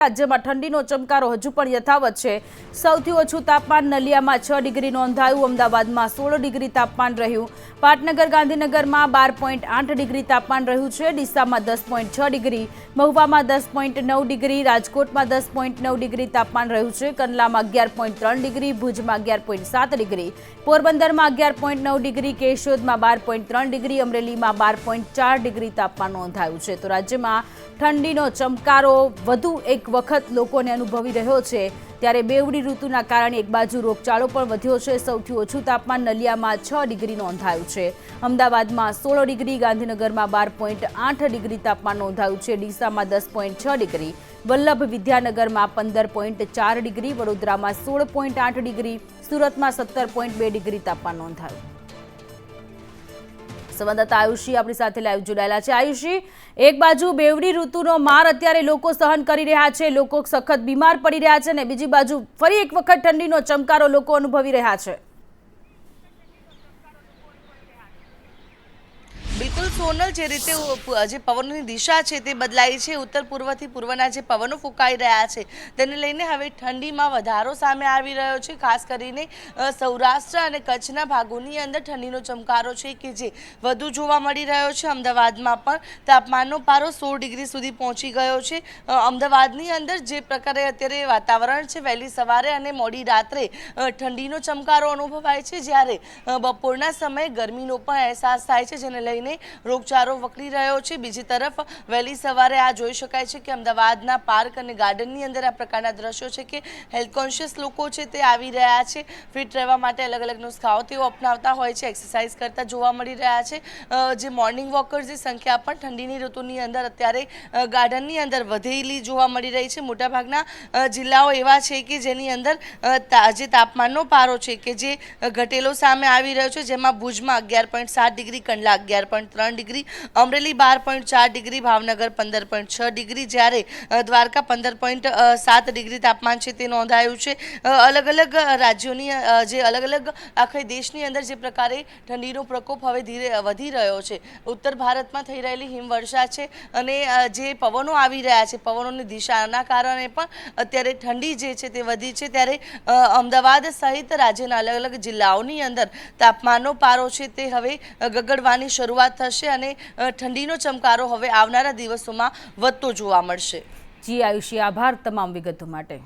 રાજ્યમાં ઠંડીનો ચમકારો હજુ પણ યથાવત છે। સૌથી ઓછું તાપમાન નલિયામાં 6 ડિગ્રી નોંધાયું। અમદાવાદમાં 16 ડિગ્રી તાપમાન રહ્યું। પાટનગર ગાંધીનગરમાં 12.8 ડિગ્રી તાપમાન રહ્યું છે। ડીસામાં 10.6 ડિગ્રી, મહુવામાં 10.9 ડિગ્રી, રાજકોટમાં 10.9 ડિગ્રી તાપમાન રહ્યું છે। કંડલામાં 11.3 ડિગ્રી, ભુજમાં 11.7 ડિગ્રી, પોરબંદરમાં 11.9 ડિગ્રી, કેશોદમાં 12.3 ડિગ્રી, અમરેલીમાં 12.4 ડિગ્રી તાપમાન નોંધાયું છે। તો રાજ્યમાં ઠંડીનો ચમકારો વધુ એક વખત લોકોને અનુભવી રહ્યો છે। ત્યારે બેવડી ઋતુના કારણે એક બાજુ રોગચાળો પણ વધ્યો છે। સૌથી ઓછું તાપમાન નલિયામાં 6 ડિગ્રી નોંધાયું છે। અમદાવાદમાં 16 ડિગ્રી, ગાંધીનગરમાં 12.8 ડિગ્રી તાપમાન નોંધાયું છે। ડીસામાં 10.6 ડિગ્રી, વલ્લભ વિદ્યાનગરમાં 15.4 ડિગ્રી, વડોદરામાં 16.8 ડિગ્રી, સુરતમાં 17.2 ડિગ્રી તાપમાન નોંધાયું। સંવાદદાતા આયુષી આપણી સાથે લાઈવ જોડાયેલા છે। આયુષી, એક બાજુ બેવડી ઋતુનો માર અત્યારે લોકો સહન કરી રહ્યા છે, લોકો સખત બીમાર પડી રહ્યા છે, ને બીજી બાજુ ફરી એક વખત ઠંડીનો ચમકારો લોકો અનુભવી રહ્યા છે। બિલકુલ સોનલ, જે રીતે જે પવનની દિશા છે તે બદલાઈ છે, ઉત્તર પૂર્વથી પૂર્વના જે પવનો ફૂંકાઈ રહ્યા છે તેને લઈને હવે ઠંડીમાં વધારો સામે આવી રહ્યો છે। ખાસ કરીને સૌરાષ્ટ્ર અને કચ્છના ભાગોની અંદર ઠંડીનો ચમકારો છે કે જે વધુ જોવા મળી રહ્યો છે। અમદાવાદમાં પણ તાપમાનનો પારો 16 ડિગ્રી સુધી પહોંચી ગયો છે। અમદાવાદની અંદર જે પ્રકારે અત્યારે વાતાવરણ છે, વહેલી સવારે અને મોડી રાત્રે ઠંડીનો ચમકારો અનુભવાય છે, જ્યારે બપોરના સમયે ગરમીનો પણ અહેસાસ થાય છે, જેને લઈને રોગચાળો વકરી રહ્યો છે। બીજી તરફ વહેલી સવારે આ જોઈ શકાય છે કે અમદાવાદના પાર્ક અને ગાર્ડનની અંદર આ પ્રકારના દ્રશ્યો છે કે હેલ્થ કોન્શિયસ લોકો છે તે આવી રહ્યા છે। ફિટ રહેવા માટે અલગ અલગ નુસ્ખાઓ તેઓ અપનાવતા હોય છે, એક્સરસાઇઝ કરતા જોવા મળી રહ્યા છે। જે મોર્નિંગ વોકર્સની સંખ્યા પણ ઠંડીની ઋતુની અંદર અત્યારે ગાર્ડનની અંદર વધેલી જોવા મળી રહી છે। મોટાભાગના જિલ્લાઓ એવા છે કે જેની અંદર જે તાપમાનનો પારો છે કે જે ઘટેલો સામે આવી રહ્યો છે, જેમાં ભુજમાં 11.7 degree, Kandla 11.3 degree, Amreli 12.4 degree, Bhavnagar 15.6 degree, જ્યારે દ્વારકા 15.7 ડિગ્રી તાપમાન છે તે નોંધાયું છે। અલગ અલગ રાજ્યોની જે અલગ અલગ આખા દેશની અંદર જે પ્રકારે ઠંડીનો પ્રકોપ હવે ધીરે વધી રહ્યો છે, ઉત્તર ભારતમાં થઈ રહેલી હિમવર્ષા છે અને જે પવનો આવી રહ્યા છે, પવનોની દિશાના કારણે પણ અત્યારે ઠંડી જે છે તે વધી છે। ત્યારે અમદાવાદ સહિત રાજ્યના અલગ અલગ જિલ્લાઓની અંદર તાપમાનનો પારો છે તે હવે ગગડવાની શરૂઆત થશે અને ઠંડીનો ચમકારો હવે આવનારા દિવસોમાં વધતો જોવા મળશે। જી આયુષી, આભાર તમામ વિગતો માટે।